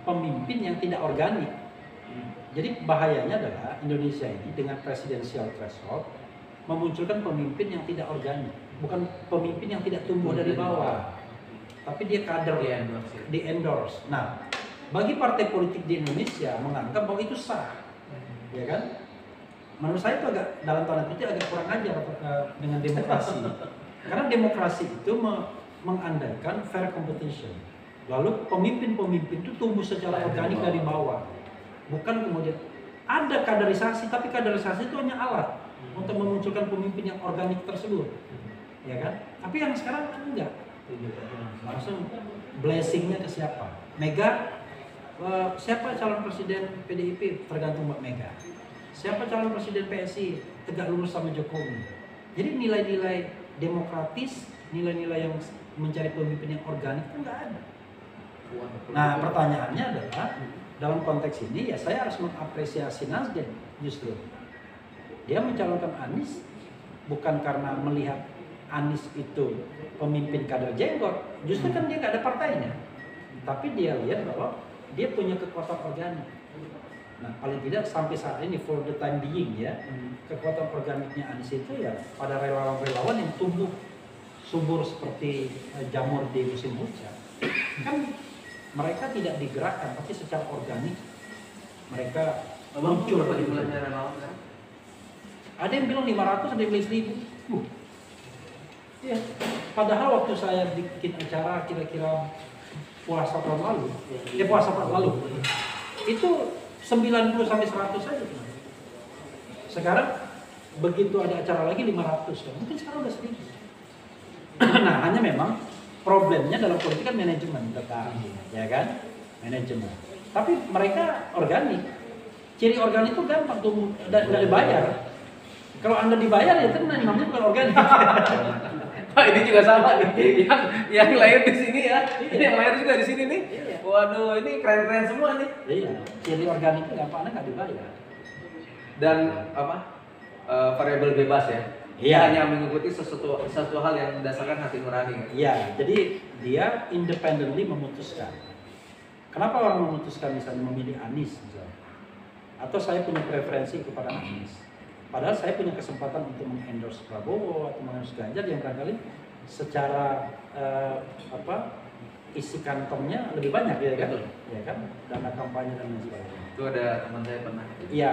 pemimpin yang tidak organik. Jadi bahayanya adalah Indonesia ini dengan presidensial threshold memunculkan pemimpin yang tidak organik, bukan pemimpin yang tidak tumbuh dari bawah, tapi dia kader di endorse. Nah, bagi partai politik di Indonesia menganggap bahwa itu sah, ya kan? Menurut saya itu agak dalam tanda kutip agak kurang ajar dengan demokrasi, karena demokrasi itu mengandalkan fair competition. Lalu pemimpin-pemimpin itu tumbuh secara organik dari bawah, bukan kemudian ada kaderisasi, tapi kaderisasi itu hanya alat untuk memunculkan pemimpin yang organik tersebut, ya kan? Tapi yang sekarang enggak, langsung blessingnya ke siapa? Mega, siapa calon presiden PDIP tergantung Mbak Mega. Siapa calon presiden PSI tegak lurus sama Jokowi. Jadi nilai-nilai demokratis, nilai-nilai yang mencari pemimpin yang organik itu enggak ada. Nah pertanyaannya adalah dalam konteks ini ya saya harus mengapresiasi Nasdem justru. Dia mencalonkan Anies bukan karena melihat Anies itu pemimpin kader jenggot, justru kan dia nggak ada partainya. Tapi dia lihat bahwa dia punya kekuatan organik. Nah paling tidak sampai saat ini for the time being ya, kekuatan organiknya Anies itu ya pada relawan-relawan yang tumbuh subur seperti jamur di musim hujan. Kan mereka tidak digerakkan, tapi secara organik mereka muncul. Ada yang bilang 500, ada yang bilang 1000. Ya. Padahal waktu saya bikin acara kira-kira puasa tahun lalu, itu 90 sampai 100 saja. Sekarang begitu ada acara lagi 500, mungkin sekarang udah 1000. Nah, hanya memang problemnya dalam politik kan manajemen tetap, ya kan? Manajemen. Tapi mereka organik. Ciri organik itu gampang tumbuh dan dibayar. Kalau Anda dibayar ya tenang, namanya bukan organik. Pak ini juga sama nih. Yang lahir di sini ya. Ini yang lahir juga di sini nih. Iya. Waduh, ini keren-keren semua nih. Iya. Ciri organik itu gampang, Anda nggak dibayar. Dan apa? Variabel bebas ya. Iya. Hanya mengikuti sesuatu hal yang berdasarkan hati nurani. Iya, jadi dia independently memutuskan. Kenapa orang memutuskan misalnya memilih Anies misalnya? Atau saya punya preferensi kepada Anies. Padahal saya punya kesempatan untuk mengendorse Prabowo atau mengendorse Ganjar yang barangkali secara isi kantongnya lebih banyak ya kan? Betul. Ya kan? Dana kampanye dan lain sebagainya. Itu ada teman saya pernah. Iya.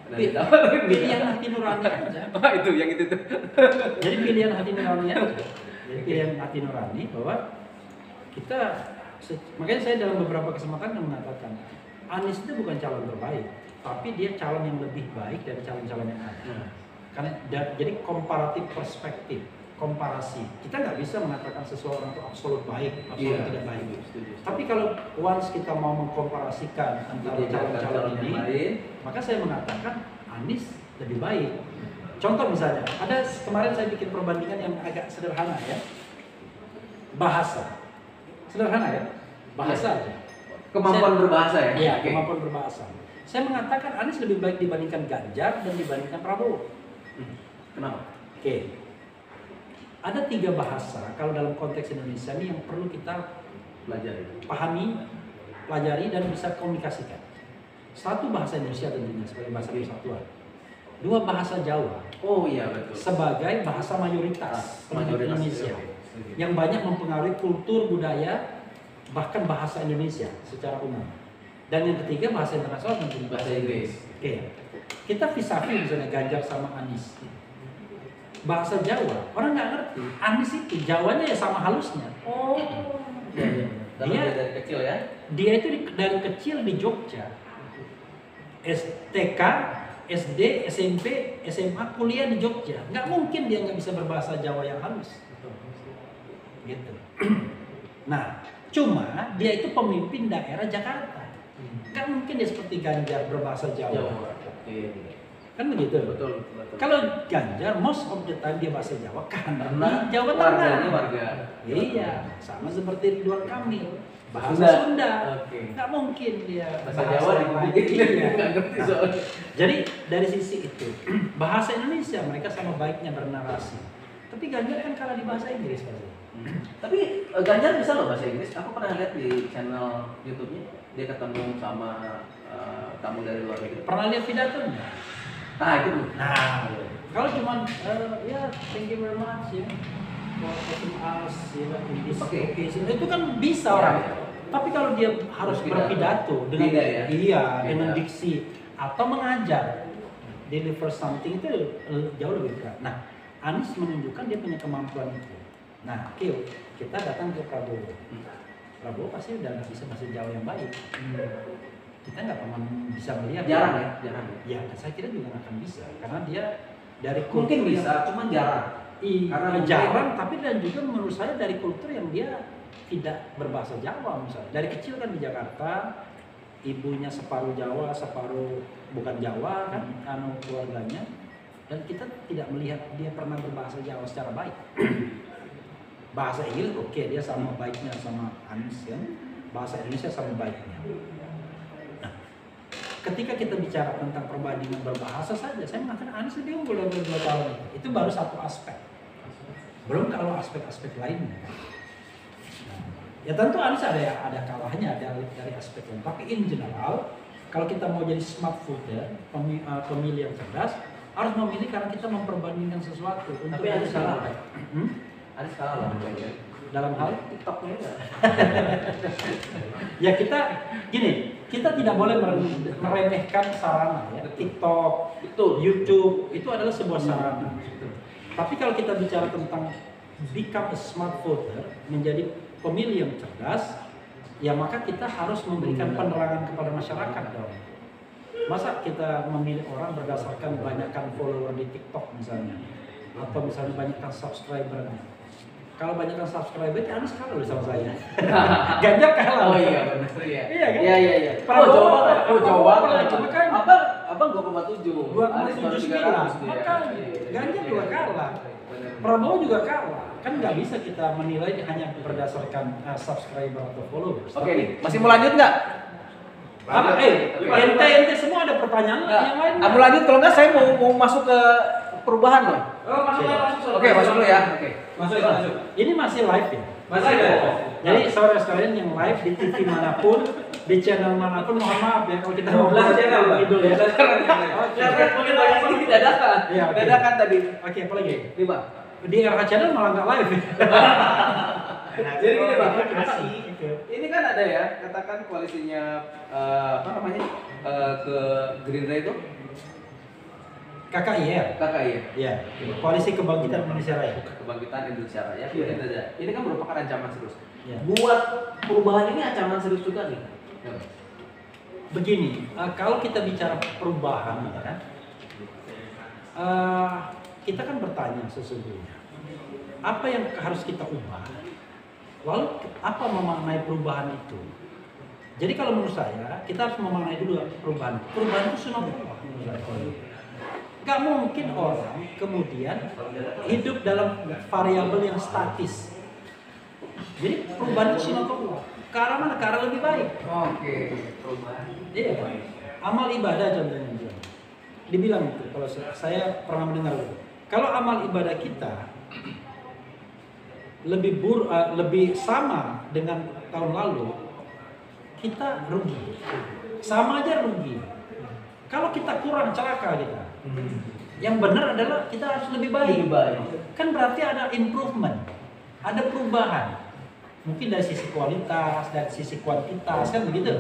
Ada ditawarin. Pilihan hati nurani aja. Itu yang itu tuh. Jadi pilihan hati nurani aja. Jadi pilihan hati nurani bahwa kita, makanya saya dalam beberapa kesempatan mengatakan Anies itu bukan calon terbaik, tapi dia calon yang lebih baik dari calon-calon yang ada. Karena jadi komparatif perspektif, komparasi. Kita nggak bisa mengatakan seseorang itu absolut baik, absolut tidak baik. Tapi kalau once kita mau mengkomparasikan antara calon-calon ini, maka saya mengatakan Anies lebih baik. Contoh misalnya, ada kemarin saya bikin perbandingan yang agak sederhana ya. Bahasa. Sederhana ya? Bahasa aja. Kemampuan berbahasa ya? Iya, Oke. kemampuan berbahasa. Saya mengatakan Anies lebih baik dibandingkan Ganjar dan dibandingkan Prabowo. Kenapa? Oke. Ada 3 bahasa kalau dalam konteks Indonesia ini yang perlu kita Belajar. pahami, pelajari dan bisa komunikasikan. 1 bahasa Indonesia tentunya sebagai bahasa persatuan. 2 bahasa Jawa Oh iya betul. sebagai bahasa mayoritas penduduk Indonesia yang banyak mempengaruhi kultur, budaya, bahkan bahasa Indonesia secara umum. Dan yang ketiga bahasa internasional tentunya Bahasa Inggris. Oke. Kita vis-a-vis misalnya Ganjar sama Anies. Bahasa Jawa, orang nggak ngerti. Anies itu Jawanya ya sama halusnya. Oh. Iya. Dia- Dari kecil ya. Dia itu dari kecil di Jogja. TK, SD, SMP, SMA, kuliah di Jogja. Nggak mungkin dia nggak bisa berbahasa Jawa yang halus. Gitu. Nah, cuma dia itu pemimpin daerah Jakarta. Nggak mungkin dia seperti Ganjar berbahasa Jawa. Oke. Kan begitu. Betul. Kalau Ganjar most of the time dia bahasa Jawa karena Karena di Jawa warganya Tengah. warga. Iya, sama seperti Ridwan Kamil. Bahasa Sunda. Sunda. Oke. Nggak mungkin dia Bahasa Jawa yang lain. dibikin Iya. nggak ngerti Nah, soalnya. jadi dari sisi itu bahasa Indonesia mereka sama baiknya bernarasi. Tapi Ganjar kan kalah di bahasa Inggris pasti. Tapi Ganjar bisa loh bahasa Inggris. Aku pernah lihat di channel YouTube-nya dia ketemu sama tamu dari luar negeri. Pernah lihat pidatonya? Nah itu tuh. Nah, kalau cuma ya thank you very much ya for helping us you know, in this Oke. occasion. Itu kan bisa Iya, orang. iya. Tapi kalau dia harus berpidato dengan Beda ya? iya Beda. dengan diksi atau mengajar deliver something itu jauh lebih berat. Nah, Anies menunjukkan dia punya kemampuan itu. Nah, oke, kita datang ke Prabowo. Prabowo pasti udah nggak bisa bahasa Jawa yang baik. Kita nggak pernah bisa melihat. Jarang ya, jarang. Ya, dan saya kira juga nggak akan bisa karena dia dari Mungkin kultur bisa, yang- cuman jarang. Karena mungkin- jarang, tapi dan juga menurut saya dari kultur yang dia tidak berbahasa Jawa misalnya. Dari kecil kan di Jakarta, ibunya separuh Jawa, separuh bukan Jawa kan, keluarganya. Dan kita tidak melihat dia pernah berbahasa Jawa secara baik. Bahasa Inggris oke, dia sama baiknya sama Anies kan. Bahasa Indonesia sama baiknya. Nah, ketika kita bicara tentang perbandingan berbahasa saja, saya mengatakan Anies lebih unggul dari 2 tahun itu. Itu baru satu aspek. Belum kalau aspek-aspek lainnya. Nah, ya tentu Anies ada kalahnya dari aspek lain. Tapi in general, kalau kita mau jadi smart voter, pemilih yang cerdas, harus memilih karena kita memperbandingkan sesuatu. Tapi Anies kalah. Anies kalah lah. Dalam hal TikToknya enggak. ya kita tidak boleh meremehkan sarana ya. TikTok, Betul. YouTube itu adalah sebuah sarana. Tapi kalau kita bicara tentang become a smart voter, menjadi pemilih yang cerdas, ya maka kita harus memberikan penerangan kepada masyarakat dong. Masa kita memilih orang berdasarkan banyakkan follower di TikTok misalnya, atau misalnya banyakkan subscribernya. Kalau banyakkan subscriber, Anies kalah loh sama saya. Ganjar kalah. Oh iya benar iya. Iya kan? Iya. Prabowo jauh banget. Jauh banget. Coba kan. Abang 2,7. Anies baru 300 dia. Makanya Ganjar juga kalah. Benar. Prabowo juga kalah. Kan nggak bisa kita menilai hanya berdasarkan subscriber atau followers. Oke nih, masih mau lanjut nggak? Ente semua ada pertanyaan yang lain? Mau lanjut kalau nggak saya mau masuk ke perubahan loh. Masuk. Oke, masuk dulu ya. Oke. Masuk. Ini masih live ya? Masih ada. Jadi saudara sekalian yang live di TV manapun di channel manapun mohon maaf ya kalau kita 12 channel Bang. gitu ya. Karena mungkin banyak ini dadakan. Iya, oke. Dadakan tadi. Oke, apa lagi? Nih Bang. Di RH channel malah nggak live. Jadi gini Bang, Oke. ini kan ada ya, katakan koalisinya apa namanya ke Gerindra itu KKI ya? KKI ya, Iya. Koalisi Kebangkitan Indonesia Raya. Kebangkitan Indonesia Raya. Kemudian ada, ini kan merupakan ancaman serius. Iya. Buat perubahan ini ancaman serius juga nih. Ya. Begini, kalau kita bicara perubahan ya kan, kita kan bertanya sesungguhnya apa yang harus kita ubah, lalu apa memaknai perubahan itu. Jadi kalau menurut saya kita harus memaknai dulu perubahan. Perubahan itu sunatullah menurut saya. Gak mungkin orang kemudian hidup dalam variabel yang statis. Jadi perubahan itu sunatullah. Ke arah mana? Ke arah lebih baik. Oke, perubahan. Iya, amal ibadah contohnya. Dibilang itu, kalau saya pernah mendengar itu. Kalau amal ibadah kita lebih sama dengan tahun lalu, kita rugi. Sama aja rugi. Kalau kita kurang celaka kita. Yang benar adalah kita harus lebih baik. Lebih baik. Kan berarti ada improvement, ada perubahan. Mungkin dari sisi kualitas, dari sisi kuantitas kan begitu.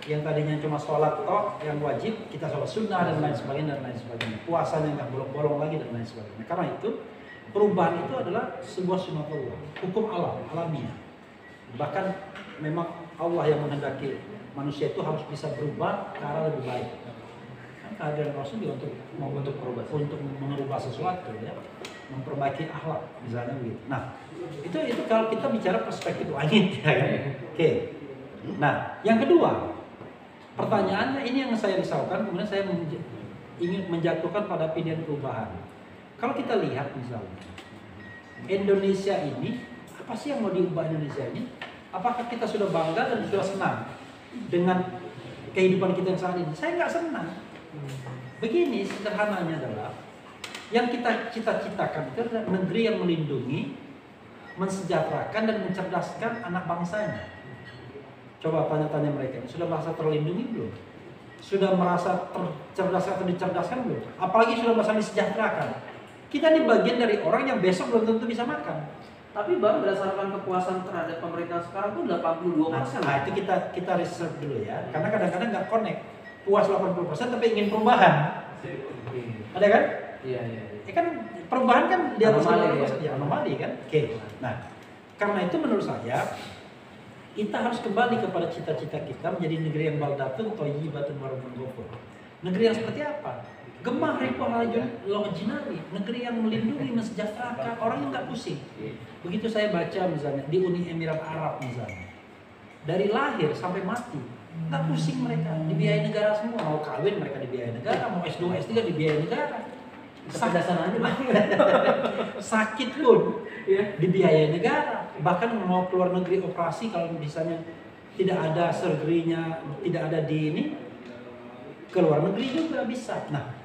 Yang tadinya cuma sholat toh yang wajib, kita sholat sunnah dan lain sebagainya dan lain sebagainya. Puasanya nggak bolong-bolong lagi dan lain sebagainya. Karena itu perubahan itu adalah sebuah sunatullah, hukum alam, alamiah. Bahkan memang Allah yang menghendaki manusia itu harus bisa berubah ke arah lebih baik. Kan kehadiran Rasul juga untuk berubah, untuk mengubah sesuatu ya, memperbaiki akhlak misalnya begitu. Nah itu kalau kita bicara perspektif langit ya kan. Oke. Nah yang kedua, pertanyaannya ini yang saya risaukan, kemudian saya ingin menjatuhkan pada pilihan perubahan. Kalau kita lihat misalnya Indonesia ini, apa sih yang mau diubah Indonesia ini? Apakah kita sudah bangga dan sudah senang dengan kehidupan kita yang saat ini? Saya nggak senang. Begini sederhananya adalah yang kita cita-citakan itu adalah negeri yang melindungi, mensejahterakan dan mencerdaskan anak bangsanya. Coba tanya-tanya mereka, sudah merasa terlindungi belum? Sudah merasa tercerdaskan atau dicerdaskan belum? Apalagi sudah merasa disejahterakan. Kita ini bagian dari orang yang besok belum tentu bisa makan. Tapi Bang, berdasarkan kepuasan terhadap pemerintah sekarang tuh 82%. Nah itu kita research dulu ya, karena kadang-kadang nggak connect. Puas 80% tapi ingin perubahan. Ada kan? Iya. Kan perubahan kan di atas Anomali, 80%. Ya, anomali kan? Oke. Nah, karena itu menurut saya kita harus kembali kepada cita-cita kita menjadi negeri yang baldatun thayyibatun warabun ghafur. Negeri yang seperti apa? Gemah ribuan lojinari, negeri yang melindungi, mensejahterakan, orang yang nggak pusing. Begitu saya baca misalnya di Uni Emirat Arab misalnya, dari lahir sampai mati, nggak pusing mereka, dibiayai negara semua. Mau kawin mereka dibiayai negara, mau S2, S3 dibiayai negara. Kecerdasan aja Bang. Sakit pun ya, dibiayai negara. Bahkan mau keluar negeri operasi kalau misalnya tidak ada surgery-nya, tidak ada di ini, keluar negeri juga bisa. Nah,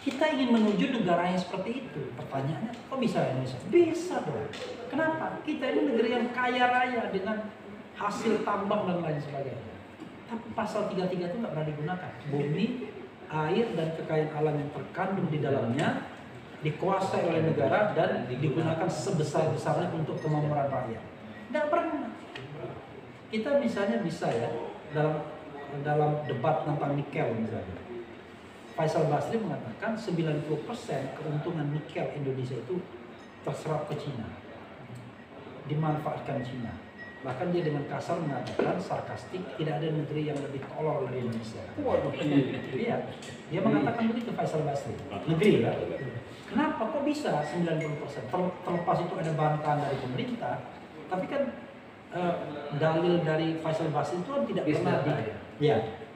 kita ingin menuju negara yang seperti itu. Pertanyaannya, kok bisa Indonesia? Bisa dong. Kenapa? Kita ini negeri yang kaya raya dengan hasil tambang dan lain sebagainya. Tapi pasal 33 itu nggak pernah digunakan. Bumi, air, dan kekayaan alam yang terkandung di dalamnya dikuasai oleh negara dan digunakan sebesar-besarnya untuk kemakmuran rakyat. Nggak pernah. Kita misalnya bisa ya, dalam debat tentang nikel misalnya, Faisal Basri mengatakan 90% keuntungan nikel Indonesia itu terserap ke Cina, dimanfaatkan Cina. Bahkan dia dengan kasar mengatakan, sarkastik, tidak ada negeri yang lebih tolol dari Indonesia. Waduh, iya. Dia mengatakan begitu Faisal Basri. Negeri ya. Kenapa kok bisa 90%? Terlepas itu ada bantahan dari pemerintah, tapi kan dalil dari Faisal Basri itu kan tidak pernah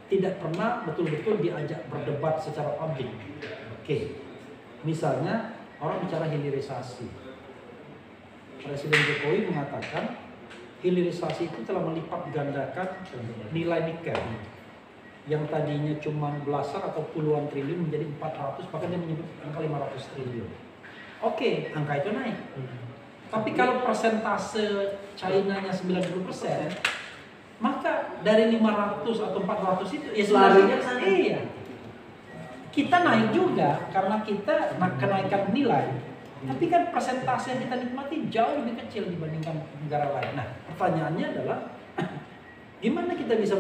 tidak pernah betul-betul diajak berdebat secara publik. Oke. Misalnya orang bicara hilirisasi. Presiden Jokowi mengatakan hilirisasi itu telah melipat gandakan nilai nikel yang tadinya cuma belasan atau puluhan triliun menjadi 400, bahkan dia menyebut angka 500 triliun. Oke, angka itu naik. Tapi kalau persentase China-nya 90%, maka dari 500 atau 400 itu ya Larinya sebenarnya ke sana. iya. Kita naik juga karena kita kenaikan nilai. Tapi kan persentase yang kita nikmati jauh lebih kecil dibandingkan negara lain. Nah, pertanyaannya adalah gimana kita bisa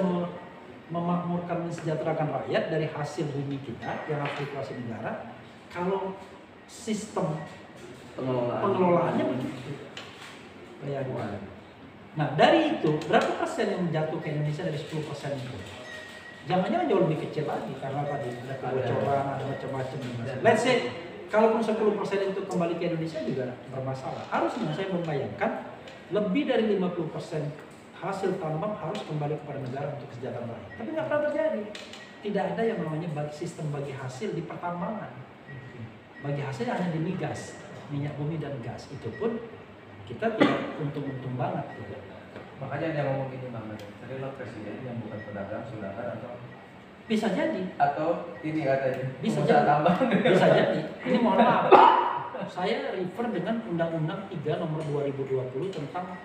memakmurkan, mensejahterakan rakyat dari hasil bumi kita yang harus dikuasai negara kalau sistem pengelolaannya begitu. Bayangkan. Nah, dari itu berapa persen yang jatuh ke Indonesia dari 10% itu? Jangan-jangan jauh lebih kecil lagi karena tadi ada kebocoran, ada macam-macam. Let's say kalaupun 10% itu kembali ke Indonesia juga bermasalah. Harusnya saya membayangkan lebih dari 50% hasil tambang harus kembali kepada negara untuk kesejahteraan rakyat. Tapi nggak pernah terjadi. Tidak ada yang namanya sistem bagi hasil di pertambangan. Bagi hasil hanya di migas, minyak bumi dan gas. Itu pun kita tidak untung-untung banget. Gitu. Makanya dia ngomong gini Bang, tadi lo presiden yang bukan pedagang, saudagar atau Bisa jadi. Atau ini katanya Bisa pengusaha jadi. tambang. Bisa jadi. Ini mohon maaf. Saya refer dengan Undang-Undang 3 nomor 2020 tentang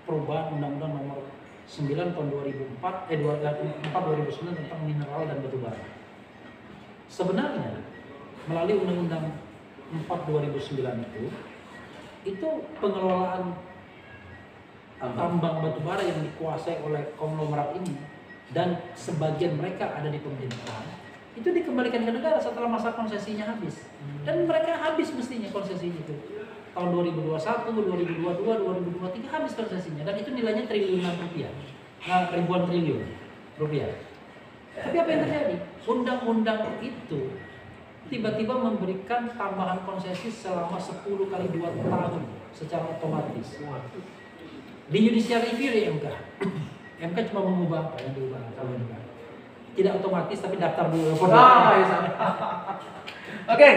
perubahan Undang-Undang nomor 9 tahun 2004 2009 tentang mineral dan batu bara. Sebenarnya melalui Undang-Undang 4 2009 itu pengelolaan tambang batu bara yang dikuasai oleh konglomerat ini dan sebagian mereka ada di pemerintahan itu dikembalikan ke negara setelah masa konsesinya habis dan mereka habis mestinya konsesinya itu tahun 2021, 2022, 2023 habis konsesinya dan itu nilainya triliunan rupiah, ribuan triliun rupiah. Tapi apa yang terjadi? Undang-undang itu tiba-tiba memberikan tambahan konsesi selama 10 kali 2 tahun secara otomatis. Di judicial review di MK. MK cuma mengubah apa yang diubah kalau MK. Tidak otomatis tapi daftar dulu. Oke.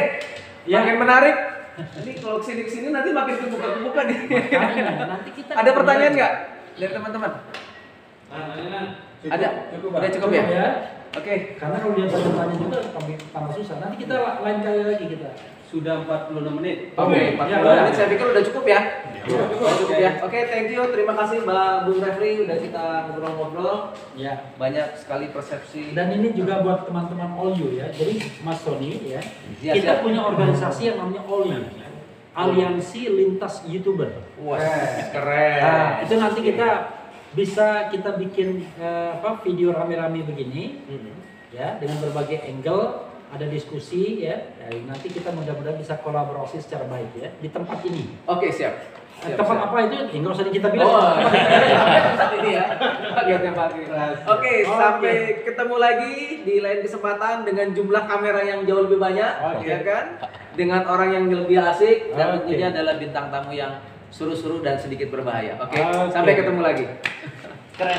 Ya. Makin menarik. Ini kalau kesini nanti makin kebuka nih. Makanya, nanti kita Ada pertanyaan nggak dari teman-teman? Ada? Udah cukup ya? Oke. Karena kalau dia tanya juga tambah susah. Nanti kita lain kali lagi kita. Sudah 46 menit. Oke, 40 menit saya pikir udah cukup ya. Cukup ya. Oke, thank you. Terima kasih Bung Refli udah kita ngobrol-ngobrol. Ya. Banyak sekali persepsi. Dan ini juga buat teman-teman All You ya. Jadi Mas Tony ya. Ya, Kita siap. punya organisasi yang namanya All You. Aliansi Lintas YouTuber. Wah, keren. Nah, itu nanti kita bikin video rame-rame begini. Ya, dengan berbagai angle, ada diskusi ya. Nanti kita mudah-mudahan bisa kolaborasi secara baik ya di tempat ini. Oke, siap. Tempat apa itu? Enggak usah kita bilang. Oh, tempat ini ya. Oke, sampai ketemu lagi di lain kesempatan dengan jumlah kamera yang jauh lebih banyak, ya kan? Dengan orang yang lebih asik dan tentunya adalah bintang tamu yang seru-seru dan sedikit berbahaya. Oke, sampai ketemu lagi. Keren.